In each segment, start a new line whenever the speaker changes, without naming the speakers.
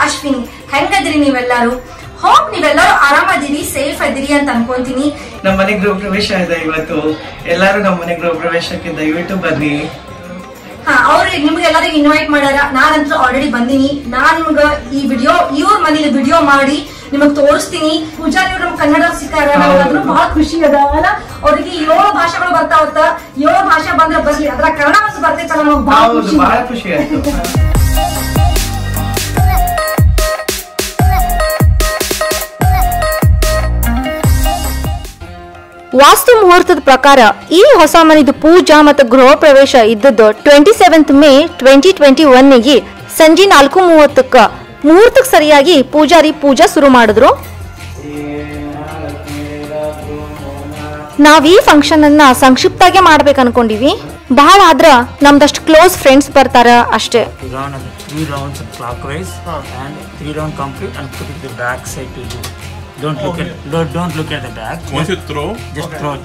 ಅಶ್ವಿನಿ. ಹೆಂಗದ್ರಿ ನೀವೆಲ್ಲರೂ? ಹೋಪ್ ನೀವೆಲ್ಲರೂ ಆರಾಮದಿರಿ, ಸೇಫ್ ಅದಿರಿ ಅಂತ ಅನ್ಕೊಂತೀನಿ.
ನಮ್ಮ ಮನೆ ಗೃಹ ಪ್ರವೇಶ ಇದೆ ಇವತ್ತು. ಎಲ್ಲರೂ ನಮ್ಮ ಮನೆ ಗೃಹ ಪ್ರವೇಶಕ್ಕೆ ದಯವಿಟ್ಟು ಬನ್ನಿ.
ಅವ್ರಿಗೆ ನಿಮ್ಗೆಲ್ಲರಿಗೂ ಇನ್ವೈಟ್ ಮಾಡ್ಯಾರ. ನಾನಂತೂ ಆಲ್ರೆಡಿ ಬಂದಿನಿ. ನಾನ್ ನಿಮ್ಗ ಈ ವಿಡಿಯೋ ಇವ್ರ ಮನೇಲಿ ವಿಡಿಯೋ ಮಾಡಿ ನಿಮಗ್ ತೋರಿಸ್ತೀನಿ. ಪೂಜಾ ನೀವು ನಮ್ ಕನ್ನಡ ಸಿಕ್ಕಾರ, ಅದನ್ನು ಬಹಳ ಖುಷಿ ಅದ. ಅವ್ರಿಗೆ 7 ಭಾಷೆಗಳು ಬರ್ತಾವತ್ತ. 7 ಭಾಷೆ ಬಂದ್ರೆ ಬರ್ಲಿ, ಅದ್ರ ಕನ್ನಡ ಒಂದು ಬರ್ತೈತಲ್ಲ, ನಮಗ್ ಬಹಳ
ಖುಷಿ ಆಯ್ತು.
ವಾಸ್ತು ಮುಹೂರ್ತದ ಪ್ರಕಾರ ಈ ಹೊಸ ಮನೆದು ಪೂಜಾ ಮತ್ತು ಗೃಹ ಪ್ರವೇಶ ಇದ್ದದ್ದು 27 ಮೇ 2021 ಸಂಜೆ 4:30 ಮುಹೂರ್ತಕ್ಕೆ ಸರಿಯಾಗಿ ಪೂಜಾರಿ ಪೂಜಾ ಶುರು ಮಾಡಿದ್ರು. ನಾವ್ ಈ ಫಂಕ್ಷನ್ ಅನ್ನ ಸಂಕ್ಷಿಪ್ತಾಗೆ ಮಾಡ್ಬೇಕು ಅನ್ಕೊಂಡಿವಿ. ಬಹಳ ಆದ್ರ ನಮ್ದಷ್ಟು ಕ್ಲೋಸ್ ಫ್ರೆಂಡ್ಸ್ ಬರ್ತಾರ ಅಷ್ಟೇ.
Don't look at the back.
Once you throw,
just throw it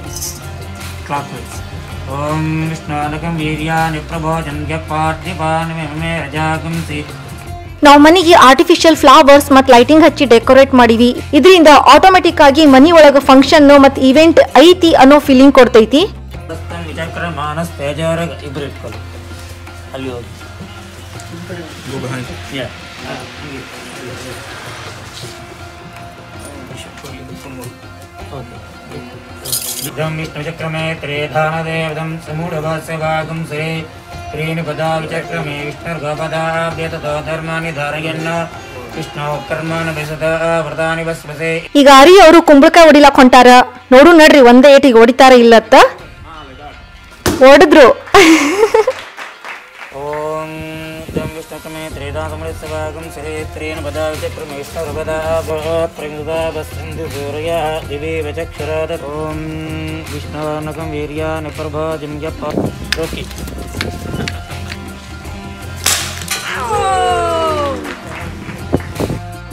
clockwise. Om Vishnadakam Viryan Prabhojan Gyaparthipan Meme Rajagamsi.
ನಾವು ಮನೆಗೆ ಆರ್ಟಿಫಿಷಿಯಲ್ ಫ್ಲವರ್ಸ್ ಮತ್ತು ಲೈಟಿಂಗ್ ಹಚ್ಚಿ ಡೆಕೋರೇಟ್ ಮಾಡಿವಿ. ಇದರಿಂದ ಆಟೋಮೆಟಿಕ್ ಆಗಿ ಮನಿ ಒಳಗ ಫಂಕ್ಷನ್ ಮತ್ತು ಇವೆಂಟ್ ಐತಿ ಅನ್ನೋ ಫೀಲಿಂಗ್ ಕೊಡ್ತೈತಿ.
ವಿಚಾರ ಮಾನಸ್ ತೇಜವರೆಗೆ ಇಬ್ರು ಇಟ್ಕೊಳ್ಳಿ. ಅಲ್ಲಿ ಹೋಗಿ.
Go behind.
Yeah. विष्णुचक्रमे त्रेधानदेवदं समूढभास्यभागं श्री त्रीनिपदा विचक्रमे विष्णुर्गपदाभ्यततो धर्मानि धारयन् विष्णु कर्मान् विसदा व्रतानि वस्वसे.
ಈಗ ಅರಿ ಅವರು ಕುಂಬಳಕಾಯಿ ಹೊಡಿಲಾಕ್ ಹೊಂಟಾರ. ನೋಡು ನಡ್ರಿ ಒಂದೇ ಏಟಿಗೆ ಹೊಡಿತಾರ ಇಲ್ಲತ್ತ. ಹೊಡೆದ್ರು.
ಓಂ विष्णुक्रमे त्रेधानदेवदं श्री त्रीनिपदा विचक्रमे विष्णुर्गपदाभ्यततो दिवे वचक्षराद. ओम विष्णुवानकं वीर्यान् प्रभोजं ओके.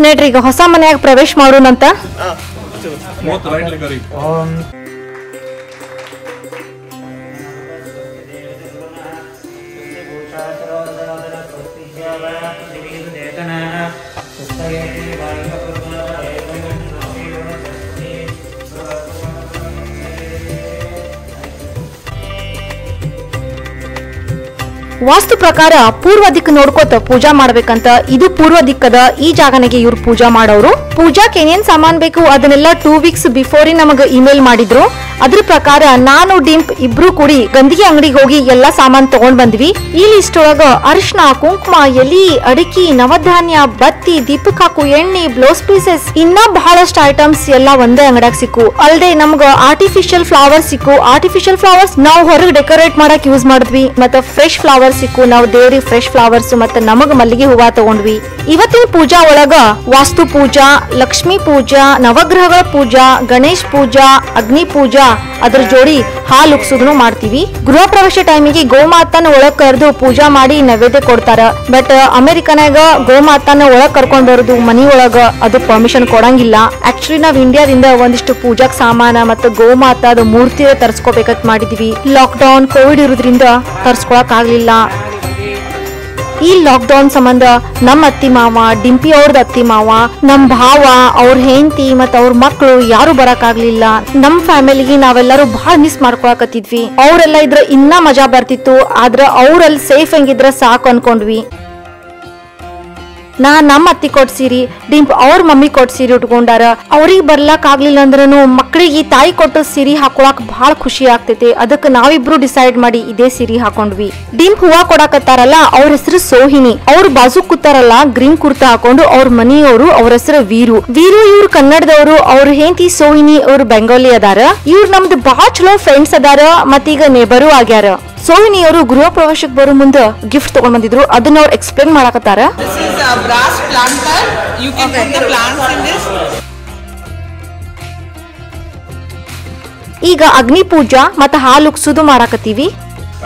ನಡ್ರಿ ಈಗ ಹೊಸ ಮನೆಯಾಗ ಪ್ರವೇಶ ಮಾಡೋಣಂತ.
ಓಂ
ವಾಸ್ತು ಪ್ರಕಾರ ಪೂರ್ವ ದಿಕ್ಕು ನೋಡ್ಕೋತ ಪೂಜಾ ಮಾಡ್ಬೇಕಂತ. ಇದು ಪೂರ್ವ ದಿಕ್ಕದ. ಈ ಜಾಗನಿಗೆ ಇವ್ರು ಪೂಜಾ ಮಾಡೋರು. ಪೂಜಾಕ್ ಏನೇನ್ ಸಾಮಾನ್ ಬೇಕು ಅದನ್ನೆಲ್ಲ 2 weeks ಬಿಫೋರ್ ನಮಗ ಇಮೇಲ್ ಮಾಡಿದ್ರು. ಅದ್ರ ಪ್ರಕಾರ ನಾನು ಡಿಂಪ್ ಇಬ್ರು ಕೂಡಿ ಗಂದಿಗೆ ಅಂಗಡಿಗೆ ಹೋಗಿ ಎಲ್ಲಾ ಸಾಮಾನ್ ತಗೊಂಡ್ ಬಂದ್ವಿ. ಈ ಲಿಸ್ಟ್ ಒಳಗ ಅರಿಶಿನ, ಕುಂಕುಮ, ಎಲಿ, ಅಡಿಕೆ, ನವಧಾನ್ಯ, ಬತ್ತಿ, ದೀಪಕ್ ಹಾಕು ಎಣ್ಣೆ, ಬ್ಲೌಸ್ ಪೀಸಸ್, ಇನ್ನ ಬಹಳಷ್ಟು ಐಟಮ್ಸ್ ಎಲ್ಲಾ ಒಂದೇ ಅಂಗಡಿಯಾಗ ಸಿಕ್ಕು. ಅಲ್ದೆ ನಮ್ಗ ಆರ್ಟಿಫಿಷಿಯಲ್ ಫ್ಲವರ್ಸ್ ಸಿಕ್ಕು. ಆರ್ಟಿಫಿಷಿಯಲ್ ಫ್ಲವರ್ಸ್ ನಾವು ಹೊರಗೆ ಡೆಕೋರೇಟ್ ಮಾಡಕ್ ಯೂಸ್ ಮಾಡಿದ್ವಿ. ಮತ್ತೆ ಫ್ರೆಶ್ ಫ್ಲವರ್ಸ್ ಸಿಕ್ಕು. ನಾವು ದೇವ್ರಿಗೆ ಫ್ರೆಶ್ ಫ್ಲವರ್ಸ್ ಮತ್ತೆ ನಮಗ ಮಲ್ಲಿಗೆ ಹೂವ ತಗೊಂಡ್ವಿ. ಇವತ್ತಿನ ಪೂಜಾ ಒಳಗ ವಾಸ್ತು ಪೂಜಾ, ಲಕ್ಷ್ಮೀ ಪೂಜಾ, ನವಗ್ರಹಗಳ ಪೂಜಾ, ಗಣೇಶ್ ಪೂಜಾ, ಅಗ್ನಿ ಪೂಜಾ, ಅದ್ರ ಜೋಡಿ ಹಾಲು ಉಕ್ಸುದನು ಮಾಡ್ತೀವಿ. ಗೃಹ ಪ್ರವೇಶ ಟೈಮಿಗೆ ಗೋಮಾತನ ಒಳಗ್ ಕರೆದು ಪೂಜಾ ಮಾಡಿ ನೈವೇದ್ಯ ಕೊಡ್ತಾರ. ಬಟ್ ಅಮೆರಿಕನಾಗ ಗೋಮಾತನ ಒಳಗ್ ಕರ್ಕೊಂಡ್ ಬರೋದು ಮನಿ ಒಳಗ ಅದು ಪರ್ಮಿಷನ್ ಕೊಡಂಗಿಲ್ಲ. ಆಕ್ಚುಲಿ ನಾವ್ ಇಂಡಿಯಾದಿಂದ ಒಂದಿಷ್ಟು ಪೂಜಾಕ್ ಸಾಮಾನ ಮತ್ತೆ ಗೋಮಾತಾದ ಮೂರ್ತಿ ತರ್ಸ್ಕೋಬೇಕಂತ ಮಾಡಿದ್ವಿ. ಲಾಕ್ಡೌನ್ ಕೋವಿಡ್ ಇರೋದ್ರಿಂದ ತರ್ಸ್ಕೊಳಕ್ ಆಗ್ಲಿಲ್ಲ. ಈ ಲಾಕ್ಡೌನ್ ಸಂಬಂಧ ನಮ್ಮ ಅತ್ತಿ ಮಾವ, ಡಿಂಪಿ ಅವ್ರದ್ ಅತ್ತಿ ಮಾವ, ನಮ್ ಭಾವ, ಅವ್ರ ಹೆಂಡತಿ ಮತ್ತ ಅವ್ರ ಮಕ್ಕಳು ಯಾರು ಬರಕ್ ಆಗ್ಲಿಲ್ಲ. ನಮ್ ಫ್ಯಾಮಿಲಿಗೆ ನಾವೆಲ್ಲರೂ ಬಹಳ ಮಿಸ್ ಮಾಡ್ಕೊಳಕತ್ತಿದ್ವಿ. ಅವ್ರೆಲ್ಲ ಇದ್ರ ಇನ್ನ ಮಜಾ ಬರ್ತಿತ್ತು. ಆದ್ರ ಅವ್ರಲ್ಲಿ ಸೇಫ್ ಹಂಗಿದ್ರ ಸಾಕು ಅನ್ಕೊಂಡ್ವಿ. ನಮ್ಮ ಅತ್ತಿ ಕೊಟ್ ಸೀರಿ, ಡಿಂಪ್ ಅವ್ರ ಮಮ್ಮಿ ಕೊಟ್ ಸೀರೆ ಉಟ್ಕೊಂಡಾರ. ಅವ್ರಿಗೆ ಬರ್ಲಾಕ್ ಆಗ್ಲಿಲ್ಲ ಅಂದ್ರೂ ಮಕ್ಕಳಿಗೆ ತಾಯಿ ಕೊಟ್ಟ ಸೀರೆ ಹಾಕೊಳಕ್ ಬಹಳ ಖುಷಿ ಆಗ್ತೈತಿ. ಅದಕ್ಕೆ ನಾವಿಬ್ರು ಡಿಸೈಡ್ ಮಾಡಿ ಇದೇ ಸೀರೆ ಹಾಕೊಂಡ್ವಿ. ಡಿಂಪ್ ಹೂವ ಕೊಡಾಕತ್ತಾರಲ್ಲ, ಅವ್ರ ಹೆಸರು ಸೋಹಿನಿ. ಅವ್ರ ಬಾಜು ಕೂತಾರಲ್ಲ ಗ್ರೀನ್ ಕುರ್ತಾ ಹಾಕೊಂಡು ಅವ್ರ ಮನೆಯವರು, ಅವ್ರ ಹೆಸರು ವೀರು. ಇವ್ರು ಕನ್ನಡದವರು. ಅವ್ರ ಹೆಂಡತಿ ಸೋಹಿನಿ ಅವ್ರು ಬೆಂಗಾಲಿ ಅದಾರ. ಇವ್ರು ನಮ್ದು ಬಹಳ ಚಲೋ ಫ್ರೆಂಡ್ಸ್ ಅದಾರ. ಮತ್ತೀಗ ನೇಬರು ಆಗ್ಯಾರ. ಸೋಹಿನಿ ಅವರು ಗೃಹ ಪ್ರವೇಶಕ್ಕೆ ಬರೋ ಮುಂದೆ ಗಿಫ್ಟ್ ತಗೊಂಡ್ ಬಂದಿದ್ರು. ಅದನ್ನ ಅವ್ರು ಎಕ್ಸ್ಪ್ಲೇನ್ ಮಾಡಾಕತ್ತಾರ.
brass planter. You can put the plants in this.
ಈಗ ಅಗ್ನಿ ಪೂಜಾ ಮತ್ತೆ ಹಾಲು ಉಕ್ಸುದು ಮಾಡಾಕತ್ತೀವಿ.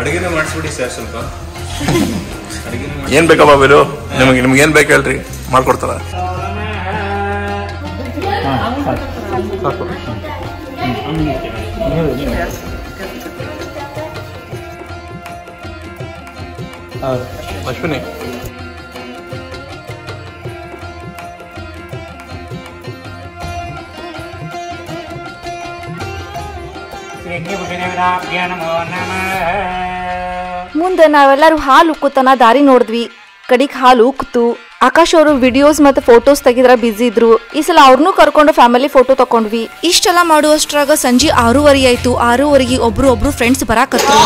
ಅಡಿಗೆನ ಮಾಡಿಸ್ಬಿಡಿ ಸರ್ ಸ್ವಲ್ಪ. ಏನ್ ಬೇಕಪ್ಪ ಬೇರು? ನಿಮ್ಗೆ ಏನ್ ಬೇಕು ಹೇಳ್ರಿ, ಮಾಡ್ಕೊಡ್ತಾರ. ಅಶ್ವಿನಿ
ಮುಂದೆ ನಾವೆಲ್ಲರೂ ಹಾಲು ಉಕ್ಕುತನ ದಾರಿ ನೋಡಿದ್ವಿ. ಕಡಿಕ್ ಹಾಲು ಉಕ್ತು. ಆಕಾಶ್ ಅವರು ವಿಡಿಯೋಸ್ ಮತ್ತೆ ಫೋಟೋಸ್ ತೆಗಿದ್ರ ಬಿಸಿ ಇದ್ರು. ಈ ಸಲ ಅವ್ರನ್ನೂ ಕರ್ಕೊಂಡು ಫ್ಯಾಮಿಲಿ ಫೋಟೋ ತಕೊಂಡ್ವಿ. ಇಷ್ಟೆಲ್ಲ ಮಾಡುವಷ್ಟ್ರಾಗ ಸಂಜೆ 6:30 ಆಯ್ತು. 6:30 ಒಬ್ರು ಫ್ರೆಂಡ್ಸ್ ಬರಾಕತ್ರು.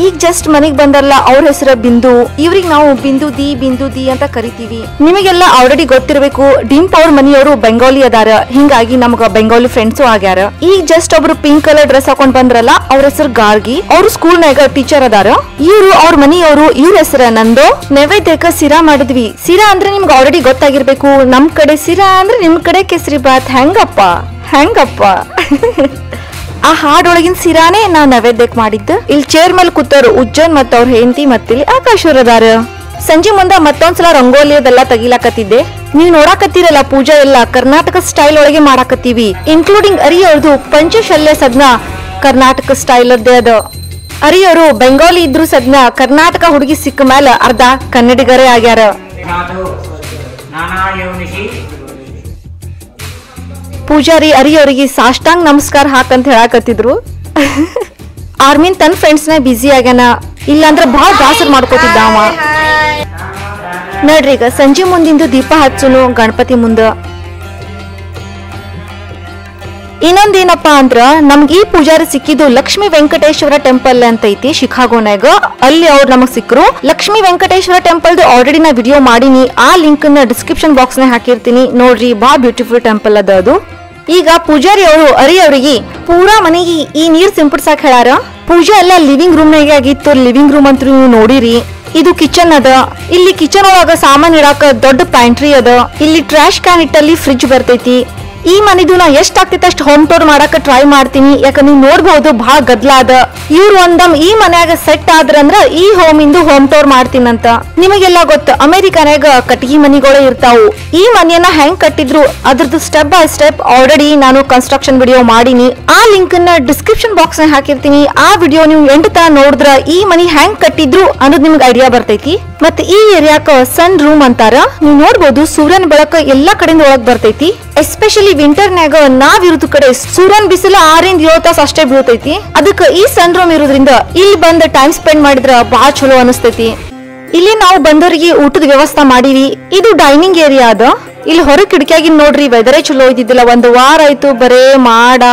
ಈಗ ಜಸ್ಟ್ ಮನೆಗ್ ಬಂದಲ್ಲ, ಅವ್ರ ಹೆಸರು ಬಿಂದು. ಇವ್ರಿಗೆ ನಾವು ಬಿಂದು ದಿ ಅಂತ ಕರಿತೀವಿ. ನಿಮಗೆಲ್ಲ ಆಲ್ರೆಡಿ ಗೊತ್ತಿರಬೇಕು, ಡಿಂಪ್ ಅವ್ರ ಮನೆಯವರು ಬೆಂಗಾಲಿ ಅದಾರ. ಹಿಂಗಾಗಿ ನಮ್ಗ ಬೆಂಗಾಲಿ ಫ್ರೆಂಡ್ಸು ಆಗ್ಯಾರ. ಈಗ ಜಸ್ಟ್ ಒಬ್ರು ಪಿಂಕ್ ಕಲರ್ ಡ್ರೆಸ್ ಹಾಕೊಂಡ್ ಬಂದ್ರಲ್ಲ, ಅವ್ರ ಹೆಸರು ಗಾರ್ಗಿ. ಅವ್ರು ಸ್ಕೂಲ್ನಾಗ ಟೀಚರ್ ಅದಾರ. ಇವ್ರು ಅವ್ರ ಮನೆಯವರು. ಇವ್ರ ಹೆಸರ ನಂದು. ನೈವೇದ್ಯಕ್ಕ ಸಿರಾ ಮಾಡಿದ್ವಿ. ಸಿರಾ ಅಂದ್ರೆ ನಿಮ್ಗೆ ಆಲ್ರೆಡಿ ಗೊತ್ತಾಗಿರ್ಬೇಕು. ನಮ್ ಕಡೆ ಸಿರಾ ಅಂದ್ರೆ ನಿಮ್ ಕಡೆ ಕೇಸರಿ ಬಾತ್. ಹೆಂಗಪ್ಪ ಆ ಹಾಡೊಳಗಿನ ಸಿರಾನೇ ನಾವ್ ನೈವೇದ್ಯಕ್ ಮಾಡಿದ್ದು. ಇಲ್ಲಿ ಚೇರ್ ಮೇಲೆ ಕೂತವ್ರು ಉಜ್ಜನ್ ಮತ್ತ ಅವ್ರ ಹೆಂಡತಿ, ಮತ್ತಿಲ್ಲಿ ಆಕಾಶ್ ಅದಾರ. ಸಂಜೆ ಮುಂದ ಮತ್ತೊಂದ್ಸಲ ರಂಗೋಲಿ ಅದೆಲ್ಲ ತೆಗಿಲಾಕತ್ತಿದ್ದೆ. ನೀವ್ ನೋಡಾಕತ್ತೀರಲ್ಲ, ಪೂಜಾ ಎಲ್ಲ ಕರ್ನಾಟಕ ಸ್ಟೈಲ್ ಒಳಗೆ ಮಾಡಾಕತ್ತೀವಿ. ಇನ್ಕ್ಲೂಡಿಂಗ್ ಅರಿಯವ್ರದು ಪಂಚಶಲ್ಯ ಸದ್ನ ಕರ್ನಾಟಕ ಸ್ಟೈಲ್ ಅದ್ದೇ ಅದ. ಅರಿಯವರು ಬೆಂಗಾಲಿ ಇದ್ರು ಸದ್ನ ಕರ್ನಾಟಕ ಹುಡುಗಿ ಸಿಕ್ಕ ಮೇಲೆ ಅರ್ಧ ಕನ್ನಡಿಗರೇ ಆಗ್ಯಾರ. ಪೂಜಾರಿ ಅರಿಯವರಿಗೆ ಸಾಷ್ಟಾಂಗ್ ನಮಸ್ಕಾರ ಹಾಕಂತ ಹೇಳಾಕತ್ತಿದ್ರು. ಆರ್ಮಿನ್ ತನ್ನ ಫ್ರೆಂಡ್ಸ್ ನ ಬಿಸಿ ಆಗ್ಯಾನ. ಇಲ್ಲಾಂದ್ರ ಬಹಳ ಬೇಸರ ಮಾಡ್ಕೋತಿದ್ದ ಅವ. ನೋಡ್ರಿ, ಈಗ ಸಂಜೆ ಮುಂದಿಂದು ದೀಪ ಹಚ್ಚುನು ಗಣಪತಿ ಮುಂದ. ಇನ್ನೊಂದೇನಪ್ಪಾ ಅಂದ್ರ, ನಮ್ಗೆ ಈ ಪೂಜಾರಿ ಸಿಕ್ಕಿದ್ದು ಲಕ್ಷ್ಮೀ ವೆಂಕಟೇಶ್ವರ ಟೆಂಪಲ್ ಅಂತ ಐತಿ ಶಿಕಾಗೋನಾಗ. ಅಲ್ಲಿ ಅವ್ರು ನಮಗ್ ಸಿಕ್ಕರು. ಲಕ್ಷ್ಮೀ ವೆಂಕಟೇಶ್ವರ ಟೆಂಪಲ್ ಆಲ್ರೆಡಿ ನಾ ವಿಡಿಯೋ ಮಾಡೀನಿ. ಆ ಲಿಂಕ್ ನ ಡಿಸ್ಕ್ರಿಪ್ಷನ್ ಬಾಕ್ಸ್ ನ ಹಾಕಿರ್ತೀನಿ, ನೋಡ್ರಿ. ಬಹಳ ಬ್ಯೂಟಿಫುಲ್ ಟೆಂಪಲ್ ಅದ ಅದು. ಈಗ ಪೂಜಾರಿ ಅವರು ಅರಿಯವರಿಗೆ ಪೂರಾ ಮನೆಗೆ ಈ ನೀರ್ ಸಿಂಪಡ್ಸಾಕ್ ಹೇಳಾರ. ಪೂಜೆ ಎಲ್ಲ ಲಿವಿಂಗ್ ರೂಮ್ ನಾಗೆ ಆಗಿತ್ತು. ಲಿವಿಂಗ್ ರೂಮ್ ಅಂತೂ ನೀವು ನೋಡಿರಿ. ಇದು ಕಿಚನ್ ಅದ. ಇಲ್ಲಿ ಕಿಚನ್ ಒಳಗ ಸಾಮಾನ್ ಇಡಾಕ ದೊಡ್ಡ ಪ್ಯಾಂಟ್ರಿ ಅದ. ಇಲ್ಲಿ ಟ್ರಾಶ್ ಕ್ಯಾನ್ ಇಟ್ಟಲ್ಲಿ ಫ್ರಿಡ್ಜ್ ಬರ್ತೈತಿ. ಈ ಮನಿದು ನಾ ಎಷ್ಟ್ ಆಗ್ತೈತೆ ಅಷ್ಟು ಹೋಮ್ ಟೂರ್ ಮಾಡಾಕ ಟ್ರೈ ಮಾಡ್ತೀನಿ. ಯಾಕಂದ್ರೆ ನೀವು ನೋಡ್ಬಹುದು ಬಹಳ ಗದ್ಲ ಅದ. ಇವ್ರು ಒಂದಮ್ ಈ ಮನ್ಯಾಗ ಸೆಟ್ ಆದ್ರಂದ್ರ ಈ ಹೋಮ್ ಇಂದು ಹೋಮ್ ಟೂರ್ ಮಾಡ್ತೀನಂತ. ನಿಮಗೆಲ್ಲ ಗೊತ್ತ, ಅಮೆರಿಕನಾಗ ಕಟ್ಟಿಗೆ ಮನಿಗಳೇ ಇರ್ತಾವು. ಈ ಮನೆಯನ್ನ ಹೆಂಗ್ ಕಟ್ಟಿದ್ರು ಅದ್ರದ್ದು ಸ್ಟೆಪ್ ಬೈ ಸ್ಟೆಪ್ ಆಲ್ರೆಡಿ ನಾನು ಕನ್ಸ್ಟ್ರಕ್ಷನ್ ವಿಡಿಯೋ ಮಾಡೀನಿ. ಆ ಲಿಂಕ್ ನ ಡಿಸ್ಕ್ರಿಪ್ಷನ್ ಬಾಕ್ಸ್ ನ ಹಾಕಿರ್ತೀನಿ. ಆ ವಿಡಿಯೋ ನೀವು ಎಂಡ್ ತರ ನೋಡಿದ್ರ ಈ ಮನಿ ಹೆಂಗ್ ಕಟ್ಟಿದ್ರು ಅನ್ನೋದು ನಿಮ್ಗೆ ಐಡಿಯಾ ಬರ್ತೈತಿ. ಮತ್ತೆ ಈ ಏರಿಯಾಕ ಸನ್ ರೂಮ್ ಅಂತಾರ. ನೀವು ನೋಡ್ಬೋದು ಸೂರ್ಯನ ಬೆಳಕ ಎಲ್ಲಾ ಕಡೆಯಿಂದ ಒಳಗ್ ಬರ್ತೈತಿ. ಎಸ್ಪೆಷಲಿ ವಿಂಟರ್ನ್ಯಾಗ ನಾವ್ ಇರೋದ್ ಕಡೆ ಸೂರ್ಯನ್ ಬಿಸಿಲು 6 ರಿಂದ 7 ತಾಸು ಅಷ್ಟೇ ಬೀಳ್ತೈತಿ. ಅದಕ್ಕ ಈ ಸನ್ ರೂಮ್ ಇರೋದ್ರಿಂದ ಇಲ್ಲಿ ಬಂದ್ ಟೈಮ್ ಸ್ಪೆಂಡ್ ಮಾಡಿದ್ರ ಬಹಳ ಚಲೋ ಅನಿಸ್ತೈತಿ. ಇಲ್ಲಿ ನಾವು ಬಂದವರಿಗೆ ಊಟದ ವ್ಯವಸ್ಥೆ ಮಾಡಿವಿ. ಇದು ಡೈನಿಂಗ್ ಏರಿಯಾ ಅದ. ಇಲ್ಲಿ ಹೊರ ಕಿಟಕಿಯಾಗಿನ್ ನೋಡ್ರಿ, ವೆದರೇ ಚಲೋ ಇದ್ದಿದ್ದಿಲ್ಲ. 1 ವಾರ ಆಯ್ತು ಬರೇ ಮಾಡ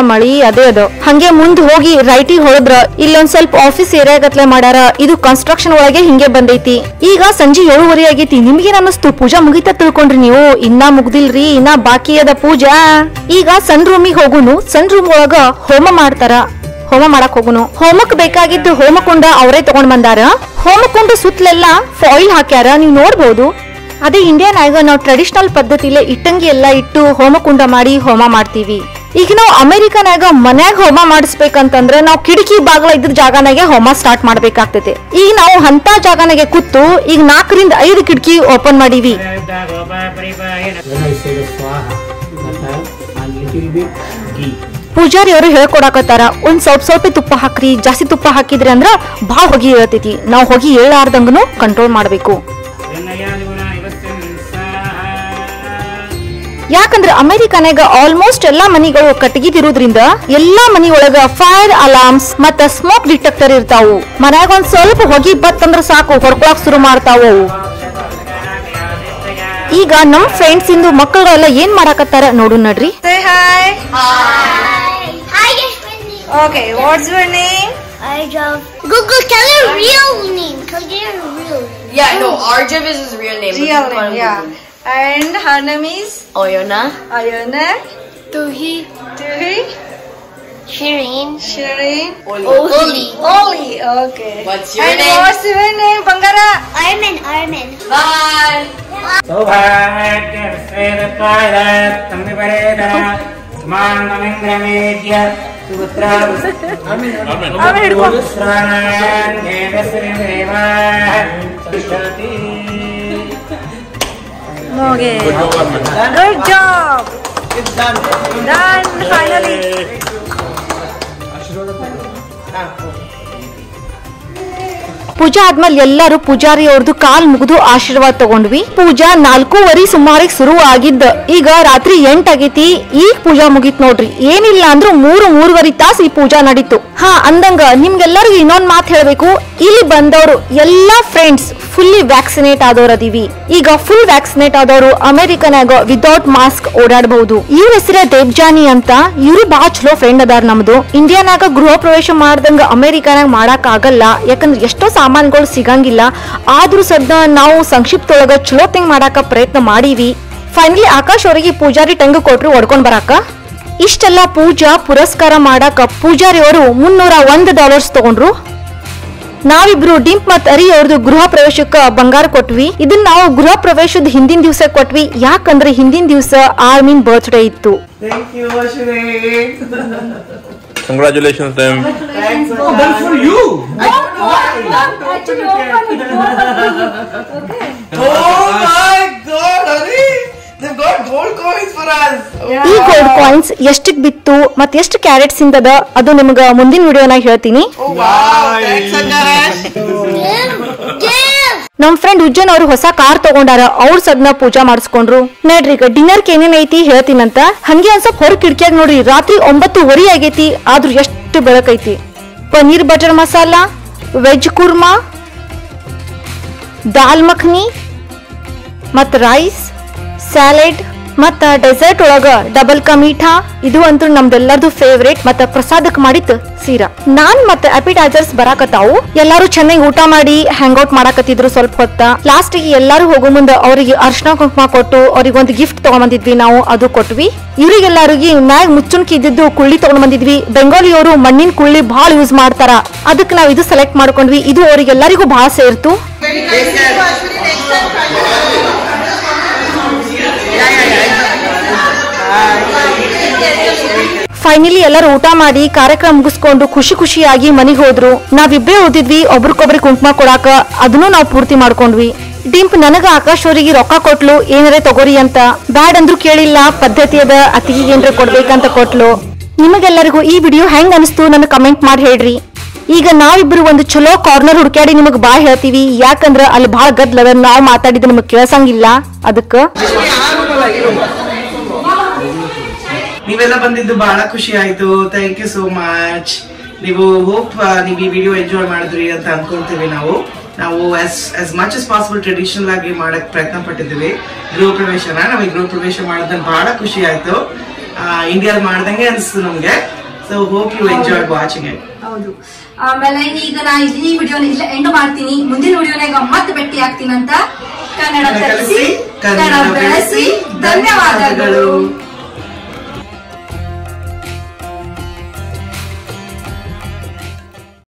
ಮಳಿ ಅದೇ ಅದ. ಹಂಗೆ ಮುಂದ್ ಹೋಗಿ ರೈಟಿಗೆ ಹೊಳದ್ರ ಇಲ್ಲೊಂದ್ ಸ್ವಲ್ಪ ಆಫೀಸ್ ಏರಿಯಾ ಗತ್ಲೆ ಮಾಡ್ಯಾರ. ಇದು ಕನ್ಸ್ಟ್ರಕ್ಷನ್ ಒಳಗೆ ಹಿಂಗೆ ಬಂದೈತಿ. ಈಗ ಸಂಜೆ 7:30 ಆಗೈತಿ. ನಿಮ್ಗೇನ್ ಅನ್ನಿಸ್ತು? ಪೂಜಾ ಮುಗಿತ ತಿಳ್ಕೊಂಡ್ರಿ ನೀವು? ಇನ್ನ ಮುಗ್ದಿಲ್ರಿ, ಇನ್ನ ಬಾಕಿ ಅದ ಪೂಜಾ. ಈಗ ಸನ್ ರೂಮಿಗೆ ಹೋಗುನು. ಸನ್ ರೂಮ್ ಒಳಗ ಹೋಮ ಮಾಡ್ತಾರ. ಹೋಮ ಮಾಡಕ್ ಹೋಗುನು. ಹೋಮಕ್ ಬೇಕಾಗಿದ್ದು ಹೋಮಕುಂಡ ಅವರೇ ತಗೊಂಡ್ ಬಂದಾರ. ಹೋಮಕುಂಡ ಸುತ್ತಲೆಲ್ಲ ಫಾಯಿಲ್ ಹಾಕ್ಯಾರ. ನೀವ್ ನೋಡ್ಬೋದು. ಅದೇ ಇಂಡಿಯನ್ ಆಗ ನಾವು ಟ್ರೆಡಿಷನಲ್ ಪದ್ಧತಿಲೇ ಇಟ್ಟಂಗಿ ಎಲ್ಲ ಇಟ್ಟು ಹೋಮಕುಂಡ ಮಾಡಿ ಹೋಮ ಮಾಡ್ತೀವಿ. ಈಗ ನಾವು ಅಮೆರಿಕನಾಗ ಮನ್ಯಾಗ ಹೋಮ ಮಾಡಿಸ್ಬೇಕಂತಂದ್ರೆ ನಾವು ಕಿಟಕಿ ಬಾಗ್ಲ ಇದ್ದ ಜಾಗನಾಗೆ ಹೋಮ ಸ್ಟಾರ್ಟ್ ಮಾಡ್ಬೇಕಾಗ್ತೈತೆ. ಈಗ ನಾವು ಅಂತ ಜಾಗನಾಗೆ ಕೂತು ಈಗ 4 ರಿಂದ 5 ಕಿಟಕಿ ಓಪನ್ ಮಾಡೀವಿ. ಪೂಜಾರಿ ಅವರು ಹೇಳ್ಕೊಡಾಕತ್ತಾರ, ಒಂದ್ ಸ್ವಲ್ಪ ತುಪ್ಪ ಹಾಕ್ರಿ. ಜಾಸ್ತಿ ತುಪ್ಪ ಹಾಕಿದ್ರಿ ಅಂದ್ರ ಬಾಳ್ ಹೊಗಿ ಇರತೈತಿ. ನಾವು ಹೊಗಿ ಏಳಾರ್ದಂಗನು ಕಂಟ್ರೋಲ್ ಮಾಡ್ಬೇಕು. ಯಾಕಂದ್ರೆ ಅಮೆರಿಕನಾಗ ಆಲ್ಮೋಸ್ಟ್ ಎಲ್ಲಾ ಮನಿಗಳು ಕಟ್ಟಿಗಿದಿರೋದ್ರಿಂದ ಎಲ್ಲಾ ಮನಿ ಒಳಗ ಫೈರ್ ಅಲಾರ್ಮ್ಸ್ ಮತ್ತ ಸ್ಮೋಕ್ ಡಿಟೆಕ್ಟರ್ ಇರ್ತಾವು. ಮನ್ಯಾಗ ಒಂದ್ ಸ್ವಲ್ಪ ಹೊಗಿ ಬತ್ತಂದ್ರ ಸಾಕು, ಹೊಡ್ಕೊಳಕ್ ಶುರು ಮಾಡ್ತಾವು. ಈಗ ನಮ್ ಫ್ರೆಂಡ್ಸ್ ಇಂದು ಮಕ್ಕಳೆಲ್ಲ ಏನ್ ಮಾಡಾಕತ್ತಾರ ನೋಡು ನಡ್ರಿ.
Say hi. Hi, Yashwini. Okay, what's your name?
Arjav. Google, tell your real name. Tell your real name.
Yeah, no, Arjav is his real name.
Real name, yeah. And her name is?
Oyona.
Ayona.
Tuhi.
Tuhi.
Shireen.
Shireen.
Oli.
Oli. Okay.
What's your
And
name?
what's your name, Bangara?
Armin. Armin.
Bye.
Okay. Good job. Done. Finally.
ಪೂಜಾ ಆದ್ಮೇಲೆ ಎಲ್ಲರೂ ಪೂಜಾರಿ ಅವ್ರದ್ದು ಕಾಲ್ ಮುಗಿದು ಆಶೀರ್ವಾದ ತಗೊಂಡ್ವಿ. ಪೂಜಾ 4:15 ಸುಮಾರಿಗೆ ಶುರು ಆಗಿದ್ದ. ಈಗ ರಾತ್ರಿ 8 ಆಗೈತಿ. ಈಗ ಪೂಜಾ ಮುಗೀತ್ ನೋಡ್ರಿ. ಏನಿಲ್ಲ ಅಂದ್ರೂ 3-3:30 ತಾಸು ಈ ಪೂಜಾ ನಡೀತು. ಅಂದಂಗ ನಿಮ್ಗೆಲ್ಲರಿಗೂ ಇನ್ನೊಂದ್ ಮಾತು ಹೇಳ್ಬೇಕು. ಇಲ್ಲಿ ಬಂದವರು ಎಲ್ಲಾ ಫ್ರೆಂಡ್ಸ್ ಫುಲ್ಲಿ ವ್ಯಾಕ್ಸಿನೇಟ್ ಆದವ್ರ ಅದೀವಿ. ಈಗ ಫುಲ್ ವ್ಯಾಕ್ಸಿನೇಟ್ ಆದವರು ಅಮೆರಿಕನಾಗ ವಿದೌಟ್ ಮಾಸ್ಕ್ ಓಡಾಡಬಹುದು. ಇವ್ರ ಹೆಸರೇ ದೇವ್ಜಾನಿ ಅಂತ. ಇವ್ರು ಬಹಳ ಚಲೋ ಫ್ರೆಂಡ್ ಅದಾರ ನಮ್ದು. ಇಂಡಿಯಾನಾಗ ಗೃಹ ಪ್ರವೇಶ ಮಾಡ್ದಂಗ ಅಮೆರಿಕನಾಗ ಮಾಡಕ್ ಆಗಲ್ಲ, ಯಾಕಂದ್ರೆ ಎಷ್ಟೋ ಸಾಮಾನುಗಳು ಸಿಗಂಗಿಲ್ಲ. ಆದ್ರೂ ಸದ್ದ ನಾವು ಸಂಕ್ಷಿಪ್ತ ಒಳಗ ಚಲೋ ತಿಂಗ್ ಮಾಡಾಕ ಪ್ರಯತ್ನ ಮಾಡೀವಿ. ಫೈನಲಿ ಆಕಾಶ್ ಅವರಿಗೆ ಪೂಜಾರಿ ಟಂಗ್ ಕೊಟ್ರು ಹೊಡ್ಕೊಂಡ್ ಬರಾಕ. ಇಷ್ಟೆಲ್ಲ ಪೂಜಾ ಪುರಸ್ಕಾರ ಮಾಡಾಕ ಪೂಜಾರಿ ಅವರು $301 ತಗೊಂಡ್ರು. ನಾವಿಬ್ರು ಡಿಂಪ್ ಮತ್ ಅರಿ ಅವ್ರದ್ದು ಗೃಹ ಪ್ರವೇಶಕ್ಕ ಬಂಗಾರ ಕೊಟ್ವಿ. ಇದನ್ನ ನಾವು ಗೃಹ ಪ್ರವೇಶದ ಹಿಂದಿನ ದಿವಸ ಕೊಟ್ವಿ. ಯಾಕಂದ್ರೆ ಹಿಂದಿನ ದಿವಸ ಆರ್ಮಿನ್ ಬರ್ತ್ಡೇ ಇತ್ತು.
Congratulations them.
Thanks for you. Oh my God, Hari! They've got gold coins for us.
ಈ ಗೋಲ್ಡ್ ಕಾಯಿನ್ಸ್ ಎಷ್ಟಕ್ ಬಿತ್ತು ಮತ್ ಎಷ್ಟು ಕ್ಯಾರೆಟ್ಸ್ ಇಂದದ ಅದು ನಿಮ್ಗ ಮುಂದಿನ ವಿಡಿಯೋನಾಗ ಹೇಳ್ತೀನಿ.
Oh wow, thanks Akash.
ನಮ್ ಫ್ರೆಂಡ್ ಉಜ್ಜನ್ ಅವರು ಹೊಸ ಕಾರ್ ತಗೊಂಡಾರ. ಅವ್ರ ಸದ್ನ ಪೂಜಾ ಮಾಡಿಸ್ಕೊಂಡ್ರು. ನೋಡ್ರಿ ಈಗ ಡಿನ್ನರ್ಗೆ ಏನೇನ್ ಐತಿ ಹೇಳ್ತೀನಂತ. ಹಂಗೆ ಅನ್ಸಪ್ ಹೊರ ಕಿಟಕಿಯಾಗ ನೋಡ್ರಿ ರಾತ್ರಿ 9:15 ಆಗೈತಿ. ಆದ್ರೂ ಎಷ್ಟು ಬೆಳಕೈತಿ. ಪನ್ನೀರ್ ಬಟರ್ ಮಸಾಲಾ, ವೆಜ್ ಕುರ್ಮಾ, ದಾಲ್ ಮಖನಿ ಮತ್ ರೈಸ್, ಸ್ಯಾಲೆಡ್ ಮತ್ತ ಡೆಸರ್ಟ್ ಒಳಗ ಡಬಲ್ ಕಾ ಮೀಠಾ. ಇದು ಅಂತೂ ನಮ್ದೆಲ್ಲರದು ಫೇವ್ರೇಟ್. ಮತ್ತ ಪ್ರಸಾದಕ್ ಮಾಡಿತ್ ಸೀರಾ. ನಾನ್ ಮತ್ತೆ ಅಪಿಟೈಸರ್ಸ್ ಬರಾಕತ್ತಾವು. ಎಲ್ಲಾರು ಚೆನ್ನಾಗಿ ಊಟ ಮಾಡಿ ಹ್ಯಾಂಗ್ ಔಟ್ ಮಾಡಾಕತ್ತಿದ್ರು ಸ್ವಲ್ಪ ಹೊತ್ತ. ಲಾಸ್ಟ್ ಗೆ ಎಲ್ಲಾರು ಹೋಗೋ ಮುಂದ ಅವರಿಗೆ ಅರ್ಶನ ಕುಂಕುಮ ಕೊಟ್ಟು ಅವ್ರಿಗೆ ಒಂದು ಗಿಫ್ಟ್ ತಗೊಂಡ್ಬಂದಿದ್ವಿ. ನಾವು ಅದು ಕೊಟ್ವಿ. ಇವ್ರಿಗೆಲ್ಲರಿಗೆ ಮ್ಯಾಗ್ ಮುಚ್ಚುಣ್ಕಿ ಇದ್ದಿದ್ದು ಕುಳ್ಳಿ ತಗೊಂಡ್ ಬಂದಿದ್ವಿ. ಬೆಂಗಾಲಿಯವರು ಮಣ್ಣಿನ ಕುಳ್ಳಿ ಬಹಳ ಯೂಸ್ ಮಾಡ್ತಾರ. ಅದಕ್ಕೆ ನಾವ್ ಇದು ಸೆಲೆಕ್ಟ್ ಮಾಡ್ಕೊಂಡ್ವಿ. ಇದು ಅವ್ರಿಗೆಲ್ಲರಿಗೂ ಬಹಳ ಸೇರ್ತು. ಫೈನಲಿ ಎಲ್ಲರೂ ಊಟ ಮಾಡಿ ಕಾರ್ಯಕ್ರಮ ಮುಗಿಸ್ಕೊಂಡು ಖುಷಿಯಾಗಿ ಮನೆಗೆ ಹೋದ್ರು. ನಾವಿಬ್ಬರೇ ಉಳಿದಿದ್ವಿ ಒಬ್ರಿಗೊಬ್ರಿಗೆ ಕುಂಕುಮ ಕೊಡಾಕ. ಅದನ್ನು ನಾವು ಪೂರ್ತಿ ಮಾಡ್ಕೊಂಡ್ವಿ. ಡಿಂಪ್ ನನಗ ಆಕಾಶ್ ಅವರಿಗೆ ರೊಕ್ಕ ಕೊಟ್ಲು, ಏನಾರೇ ತಗೋರಿ ಅಂತ. ಬ್ಯಾಡ್ ಅಂದ್ರು ಕೇಳಿಲ್ಲ, ಪದ್ಧತಿ ಅದ, ಅತಿಗೆ ಏನ್ರ ಕೊಡ್ಬೇಕಂತ ಕೊಟ್ಲು. ನಿಮಗೆಲ್ಲರಿಗೂ ಈ ವಿಡಿಯೋ ಹೆಂಗ್ ಅನಿಸ್ತು ನನ್ನ ಕಮೆಂಟ್ ಮಾಡಿ ಹೇಳ್ರಿ. ಈಗ ನಾವಿಬ್ರು ಒಂದು ಚಲೋ ಕಾರ್ನರ್ ಹುಡ್ಕ್ಯಾಡಿ ನಿಮಗ್ ಬಾಯ್ ಹೇಳ್ತೀವಿ. ಯಾಕಂದ್ರ ಅಲ್ಲಿ ಬಹಳ ಗದ್ಲದ, ನಾವ್ ಮಾತಾಡಿದ್ರೆ ನಿಮಗ್ ಕೇಳ್ಸಂಗಿಲ್ಲ. ಅದಕ್ಕ
ನೀವೆಲ್ಲ ಬಂದಿದ್ದು ಬಹಳ ಖುಷಿ ಆಯ್ತು. Thank you so much. ನೀವು ಹೋಪ್ ನೀವು ಈ ವಿಡಿಯೋ ಎಂಜಾಯ್ ಮಾಡಿದ್ರಿ ಅಂತ ಅನ್ಕೊಂತೀವಿ. ನಾವು as much as possible traditional ಆಗಿ ಮಾಡಕ್ ಪ್ರಯತ್ನ ಪಟ್ಟಿದ್ದೀವಿ. ಗೃಹ ಪ್ರವೇಶನ ನಮಗೆ ಗೃಹ ಪ್ರವೇಶ ಮಾಡೋದ್ರಲ್ಲಿ ಬಹಳ ಖುಷಿ ಆಯ್ತು. ಇಂಡಿಯಾದ ಮಾಡ್ದಂಗೆ ಅನಿಸ್ತು ನಮ್ಗೆ. So hope you enjoy watching it.
ಹೌದು. ಆಮೇಲೆ ಈಗ ನಾ ಈ ವಿಡಿಯೋನ ಇಲ್ಲ ಎಂಡ್ ಮಾಡ್ತೀನಿ. ಮುಂದಿನ ವಿಡಿಯೋನಾಗ ಮತ್ತೆ ಭೇಟಿ ಆಗ್ತೀನಂತ. ಕನ್ನಡ ಕಲಿಸಿ, ಕನ್ನಡ ಬೆಳೆಸಿ. ಧನ್ಯವಾದಗಳು.